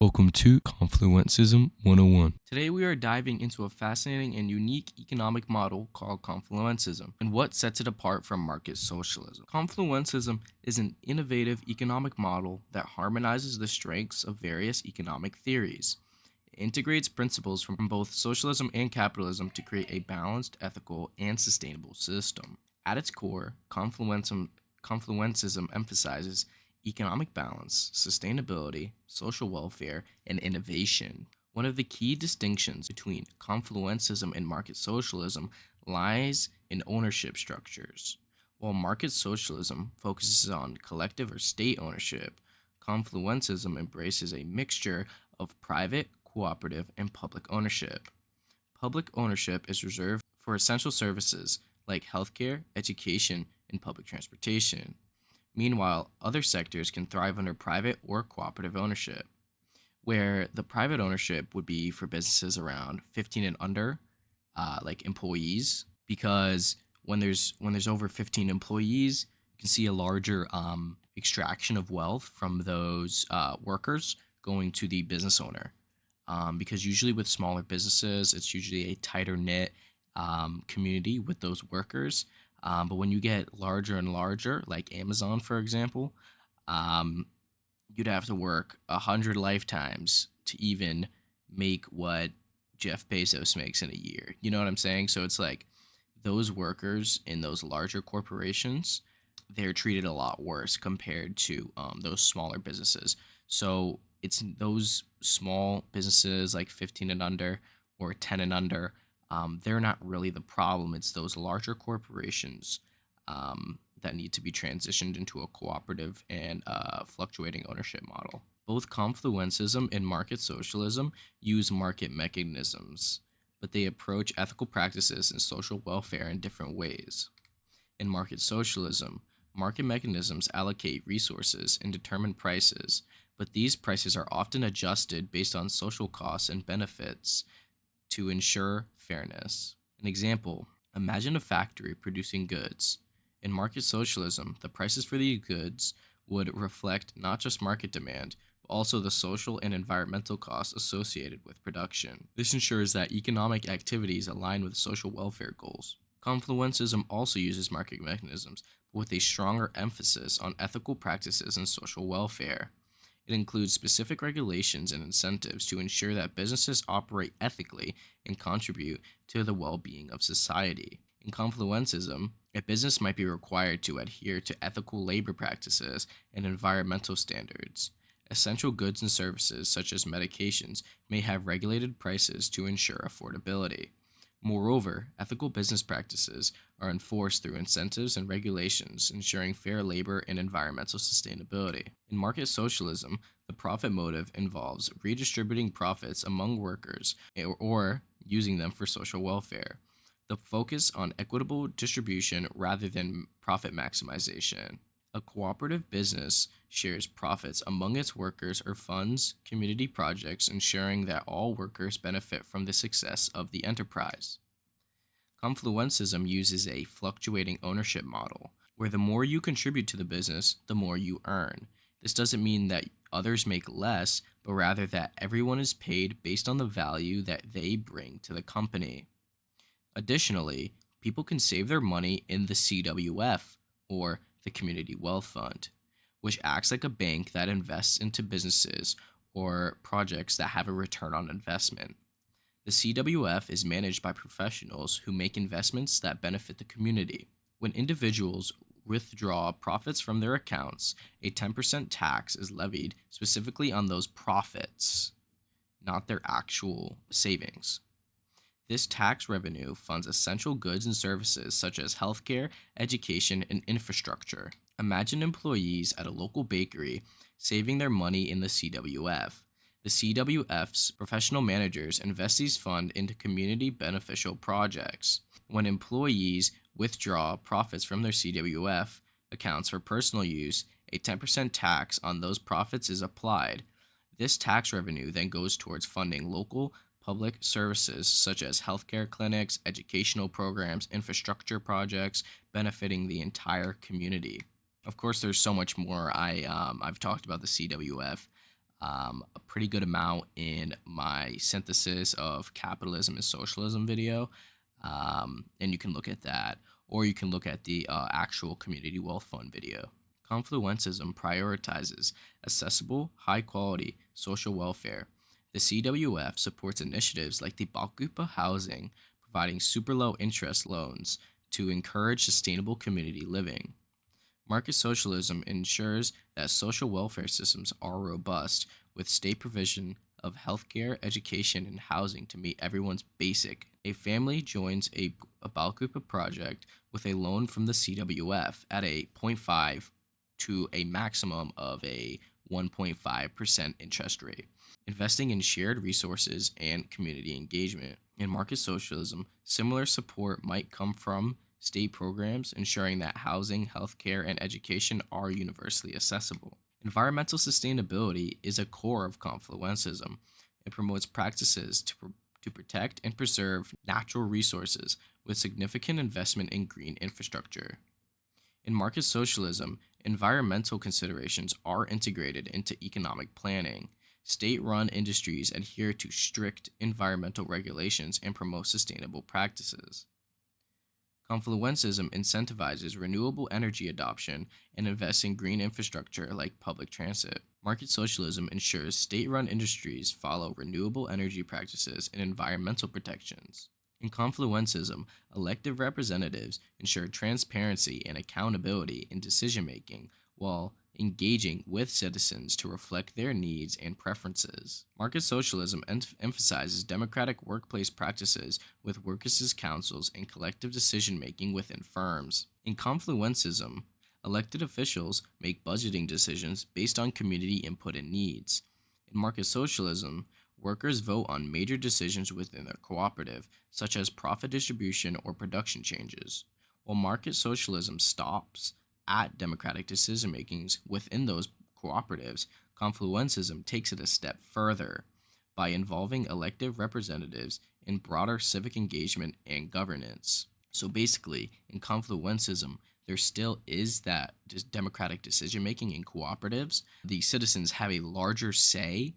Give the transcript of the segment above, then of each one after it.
Welcome to CONFLUENCISM 101. Today we are diving into a fascinating and unique economic model called confluencism and what sets it apart from market socialism. Confluencism is an innovative economic model that harmonizes the strengths of various economic theories. It integrates principles from both socialism and capitalism to create a balanced, ethical, and sustainable system. At its core, confluencism emphasizes economic balance, sustainability, social welfare, and innovation. One of the key distinctions between confluencism and market socialism lies in ownership structures. While market socialism focuses on collective or state ownership, confluencism embraces a mixture of private, cooperative, and public ownership. Public ownership is reserved for essential services like healthcare, education, and public transportation. Meanwhile, other sectors can thrive under private or cooperative ownership, where the private ownership would be for businesses around 15 and under, like employees, because when there's over 15 employees, you can see a larger extraction of wealth from those workers going to the business owner. Because usually with smaller businesses, it's usually a tighter knit community with those workers. But when you get larger and larger, like Amazon, for example, um, you'd have to work 100 lifetimes to even make what Jeff Bezos makes in a year. You know what I'm saying? So it's like those workers in those larger corporations, they're treated a lot worse compared to those smaller businesses. So it's those small businesses like 15 and under or 10 and under, they're not really the problem. It's those larger corporations that need to be transitioned into a cooperative and fluctuating ownership model. Both confluencism and market socialism use market mechanisms, but they approach ethical practices and social welfare in different ways. In market socialism, market mechanisms allocate resources and determine prices, but these prices are often adjusted based on social costs and benefits to ensure fairness. An example: imagine a factory producing goods. In market socialism, the prices for these goods would reflect not just market demand, but also the social and environmental costs associated with production. This ensures that economic activities align with social welfare goals. Confluencism also uses market mechanisms, but with a stronger emphasis on ethical practices and social welfare. It includes specific regulations and incentives to ensure that businesses operate ethically and contribute to the well being of society. In confluencism, a business might be required to adhere to ethical labor practices and environmental standards. Essential goods and services, such as medications, may have regulated prices to ensure affordability. Moreover, ethical business practices are enforced through incentives and regulations, ensuring fair labor and environmental sustainability. In market socialism, the profit motive involves redistributing profits among workers or using them for social welfare. The focus on equitable distribution rather than profit maximization. A cooperative business shares profits among its workers or funds community projects, ensuring that all workers benefit from the success of the enterprise. Confluencism uses a fluctuating ownership model, where the more you contribute to the business, the more you earn. This doesn't mean that others make less, but rather that everyone is paid based on the value that they bring to the company. Additionally, people can save their money in the CWF, or the Community Wealth Fund, which acts like a bank that invests into businesses or projects that have a return on investment. The CWF is managed by professionals who make investments that benefit the community. When individuals withdraw profits from their accounts, a 10% tax is levied specifically on those profits, not their actual savings. This tax revenue funds essential goods and services such as healthcare, education, and infrastructure. Imagine employees at a local bakery saving their money in the CWF. The CWF's professional managers invest these funds into community beneficial projects. When employees withdraw profits from their CWF accounts for personal use, a 10% tax on those profits is applied. This tax revenue then goes towards funding local public services such as healthcare clinics, educational programs, infrastructure projects, benefiting the entire community. Of course, there's so much more. I've talked about the CWF a pretty good amount in my synthesis of capitalism and socialism video. And you can look at that, or you can look at the actual community wealth fund video. Confluencism prioritizes accessible, high quality social welfare. The CWF supports initiatives like the Balkupa housing, providing super low interest loans to encourage sustainable community living. Market socialism ensures that social welfare systems are robust, with state provision of healthcare, education, and housing to meet everyone's basic. A family joins a Balkupa project with a loan from the CWF at a zero point 0.5 to a maximum of a 1.5% interest rate, investing in shared resources and community engagement. In market socialism, similar support might come from state programs ensuring that housing, healthcare, and education are universally accessible. Environmental sustainability is a core of confluencism. It promotes practices to protect and preserve natural resources with significant investment in green infrastructure. In market socialism, environmental considerations are integrated into economic planning. State run industries adhere to strict environmental regulations and promote sustainable practices. Confluencism incentivizes renewable energy adoption and invests in green infrastructure like public transit. Market socialism ensures state run industries follow renewable energy practices and environmental protections. In confluencism, elected representatives ensure transparency and accountability in decision making while engaging with citizens to reflect their needs and preferences. Market socialism emphasizes democratic workplace practices with workers' councils and collective decision making within firms. In confluencism, elected officials make budgeting decisions based on community input and needs. In market socialism, workers vote on major decisions within their cooperative, such as profit distribution or production changes, while market socialism stops at democratic decision makings within those cooperatives. Confluencism takes it a step further by involving elected representatives in broader civic engagement and governance. So basically, in confluencism, there still is that democratic decision making in cooperatives. The citizens have a larger say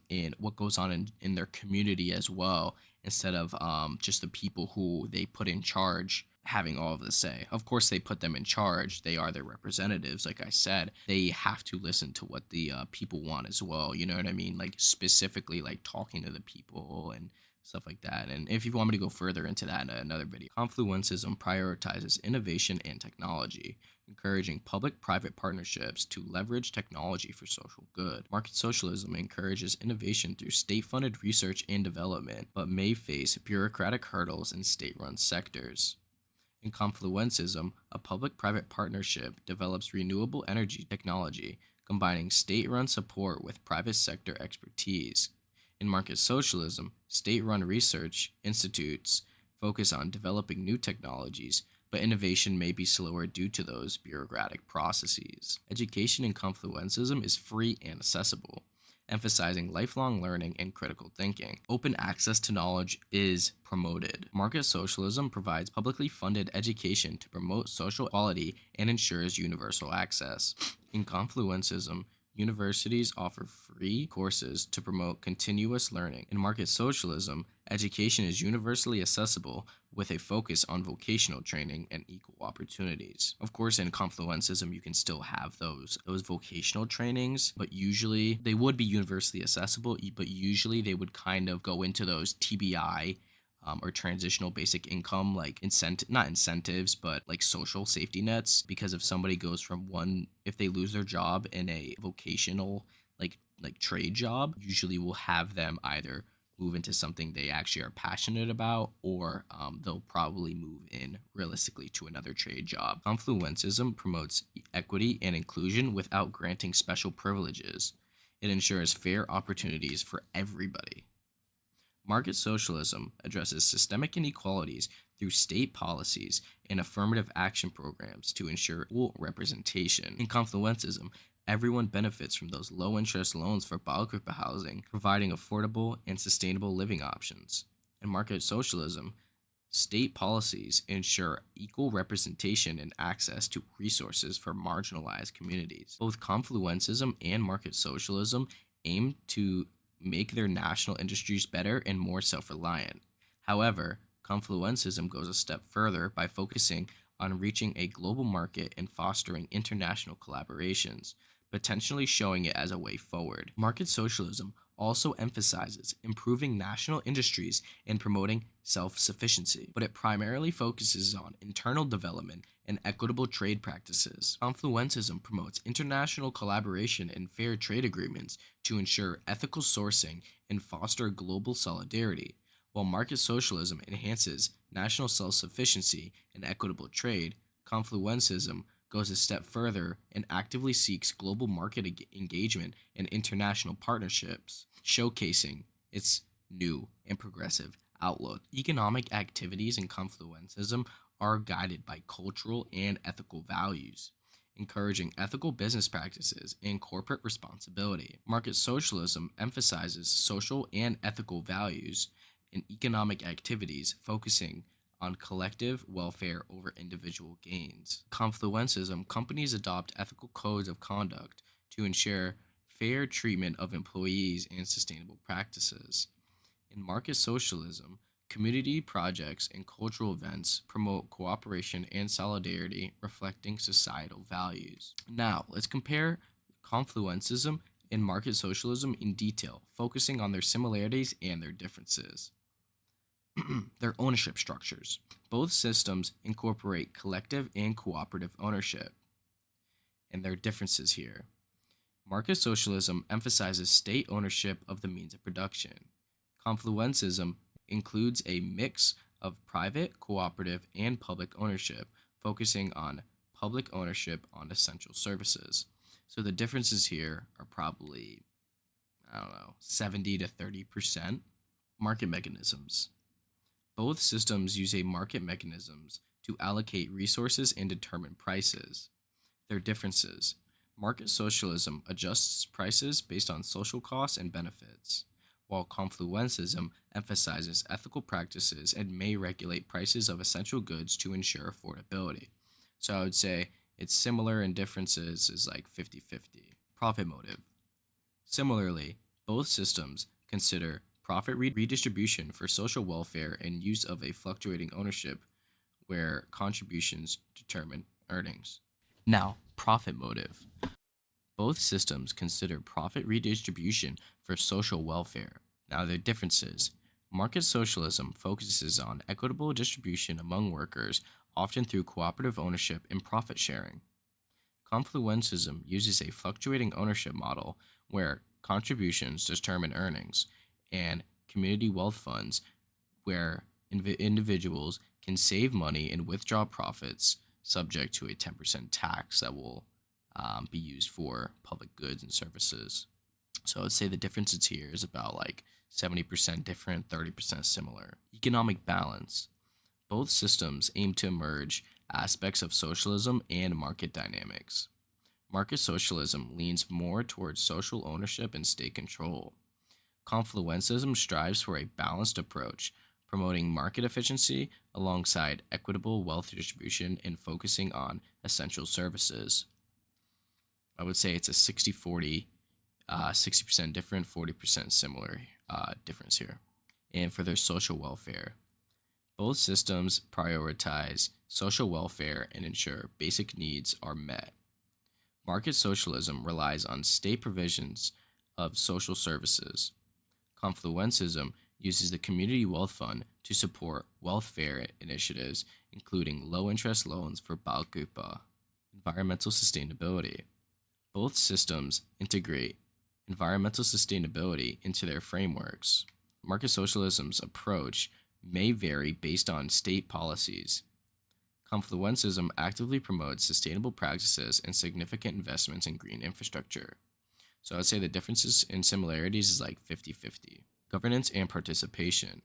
in what goes on in their community as well, instead of just the people who they put in charge having all of the say. Of course, they put them in charge. They are their representatives. Like I said, they have to listen to what the people want as well. You know what I mean? Like specifically, like talking to the people and stuff like that. And if you want me to go further into that in another video, confluencism prioritizes innovation and technology, encouraging public-private partnerships to leverage technology for social good. Market socialism encourages innovation through state-funded research and development, but may face bureaucratic hurdles in state-run sectors. In confluencism, a public-private partnership develops renewable energy technology, combining state-run support with private sector expertise. In market socialism, state-run research institutes focus on developing new technologies, but innovation may be slower due to those bureaucratic processes. Education in confluencism is free and accessible, emphasizing lifelong learning and critical thinking. Open access to knowledge is promoted. Market socialism provides publicly funded education to promote social equality and ensures universal access. In confluencism, universities offer free courses to promote continuous learning. In market socialism, education is universally accessible with a focus on vocational training and equal opportunities. Of course, in confluencism, you can still have those vocational trainings, but usually they would be universally accessible, but usually they would kind of go into those TBI or transitional basic income, like not incentives, but like social safety nets. Because if somebody goes from if they lose their job in a vocational like trade job, usually will have them either move into something they actually are passionate about, or they'll probably move in realistically to another trade job. Confluencism promotes equity and inclusion without granting special privileges. It ensures fair opportunities for everybody. Market socialism addresses systemic inequalities through state policies and affirmative action programs to ensure equal representation. In confluencism, everyone benefits from those low interest loans for Balkupa housing, providing affordable and sustainable living options. In market socialism, state policies ensure equal representation and access to resources for marginalized communities. Both confluencism and market socialism aim to make their national industries better and more self reliant. However, confluencism goes a step further by focusing on reaching a global market and fostering international collaborations, potentially showing it as a way forward. Market socialism also emphasizes improving national industries and promoting self sufficiency, but it primarily focuses on internal development and equitable trade practices. Confluencism promotes international collaboration and fair trade agreements to ensure ethical sourcing and foster global solidarity, while market socialism enhances national self sufficiency and equitable trade. Confluencism goes a step further and actively seeks global market engagement and international partnerships, showcasing its new and progressive outlook. Economic activities in confluencism are guided by cultural and ethical values, encouraging ethical business practices and corporate responsibility. Market socialism emphasizes social and ethical values in economic activities, focusing on collective welfare over individual gains. Confluencism, companies adopt ethical codes of conduct to ensure fair treatment of employees and sustainable practices. In market socialism, community projects and cultural events promote cooperation and solidarity, reflecting societal values. Now, let's compare confluencism and market socialism in detail, focusing on their similarities and their differences. Their ownership structures. Both systems incorporate collective and cooperative ownership, and their differences here. Market socialism emphasizes state ownership of the means of production. Confluencism includes a mix of private, cooperative, and public ownership, focusing on public ownership on essential services. So the differences here are probably, I don't know, 70 to 30%. Market mechanisms. Both systems use a market mechanisms to allocate resources and determine prices. Their differences. Market socialism adjusts prices based on social costs and benefits, while confluencism emphasizes ethical practices and may regulate prices of essential goods to ensure affordability. So I would say it's similar and differences is like 50-50. Profit motive. Similarly, both systems consider profit redistribution for social welfare and use of a fluctuating ownership where contributions determine earnings. Now, profit motive. Both systems consider profit redistribution for social welfare. Now, their differences. Market socialism focuses on equitable distribution among workers, often through cooperative ownership and profit sharing. Confluencism uses a fluctuating ownership model where contributions determine earnings, and community wealth funds where individuals can save money and withdraw profits subject to a 10% tax that will be used for public goods and services. So I would say the differences here is about like 70% different, 30% similar. Economic balance. Both systems aim to merge aspects of socialism and market dynamics. Market socialism leans more towards social ownership and state control. Confluencism strives for a balanced approach, promoting market efficiency alongside equitable wealth distribution and focusing on essential services. I would say it's a 60-40, 60% different, 40% similar difference here. And for their social welfare, both systems prioritize social welfare and ensure basic needs are met. Market socialism relies on state provisions of social services. Confluencism uses the Community Wealth Fund to support welfare initiatives, including low interest loans for Balkupa. Environmental sustainability. Both systems integrate environmental sustainability into their frameworks. Market socialism's approach may vary based on state policies. Confluencism actively promotes sustainable practices and significant investments in green infrastructure. So I'd say the differences and similarities is like 50-50. Governance and participation.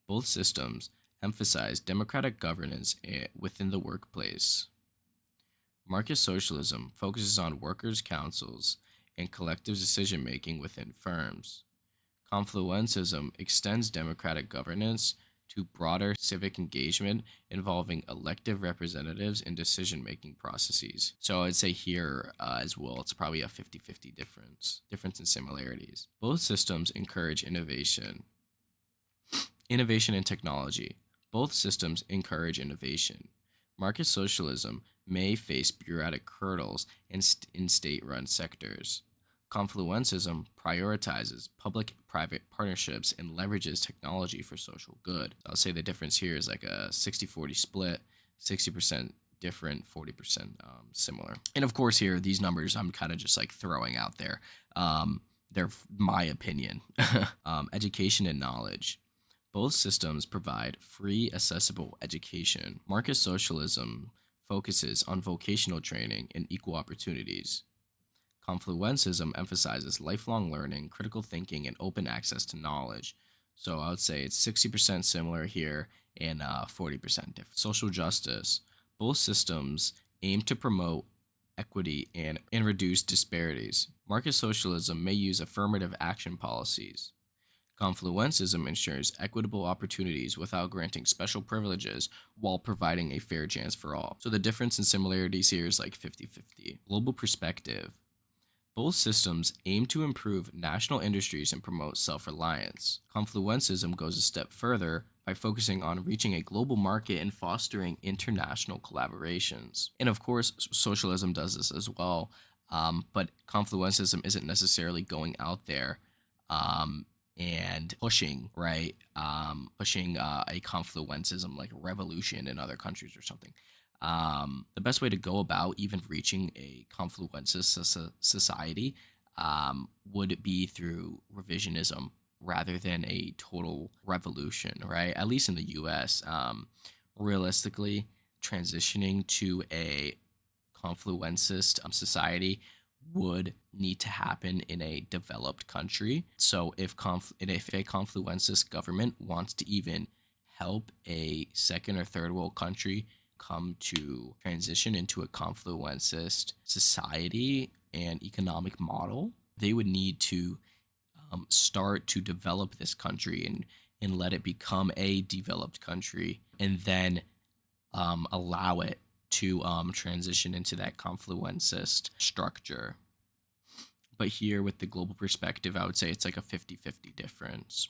Both systems emphasize democratic governance within the workplace. Market socialism focuses on workers' councils and collective decision making within firms. Confluencism extends democratic governance to broader civic engagement involving elective representatives in decision making processes. So I'd say here as well, it's probably a 50-50 difference in similarities. Both systems encourage innovation and technology. Both systems encourage innovation. Market socialism may face bureaucratic hurdles in state run sectors. Confluencism prioritizes public private partnerships and leverages technology for social good. I'll say the difference here is like a 60-40 split, 60% different, 40% similar. And of course, here, these numbers I'm kind of just like throwing out there. They're my opinion. Education and knowledge. Both systems provide free, accessible education. Market socialism focuses on vocational training and equal opportunities. Confluencism emphasizes lifelong learning, critical thinking, and open access to knowledge. So I would say it's 60% similar here and 40% different. Social justice. Both systems aim to promote equity and reduce disparities. Market socialism may use affirmative action policies. Confluencism ensures equitable opportunities without granting special privileges while providing a fair chance for all. So the difference in similarities here is like 50-50. Global perspective. Both systems aim to improve national industries and promote self reliance. Confluencism goes a step further by focusing on reaching a global market and fostering international collaborations. And of course, socialism does this as well, but confluencism isn't necessarily going out there and pushing, right? Pushing a confluencism like revolution in other countries or something. The best way to go about even reaching a confluences society would be through revisionism rather than a total revolution, right? At least in the US. Realistically, transitioning to a confluencist society would need to happen in a developed country. So if a confluencist government wants to even help a second or third world country come to transition into a confluencist society and economic model, they would need to start to develop this country and let it become a developed country, and then allow it to transition into that confluencist structure. But here with the global perspective, I would say it's like a 50-50 difference.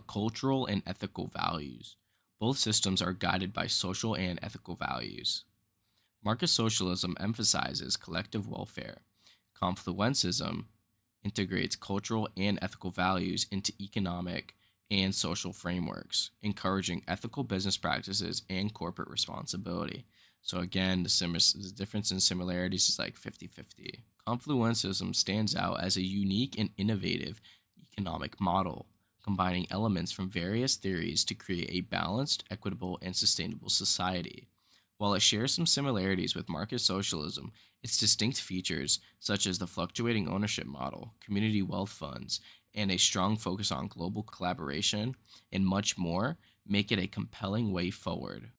Cultural and ethical values. Both systems are guided by social and ethical values. Market socialism emphasizes collective welfare. Confluencism integrates cultural and ethical values into economic and social frameworks, encouraging ethical business practices and corporate responsibility. So again, the difference in similarities is like 50-50. Confluencism stands out as a unique and innovative economic model, combining elements from various theories to create a balanced, equitable, and sustainable society. While it shares some similarities with market socialism, its distinct features, such as the fluctuating ownership model, community wealth funds, and a strong focus on global collaboration, and much more, make it a compelling way forward.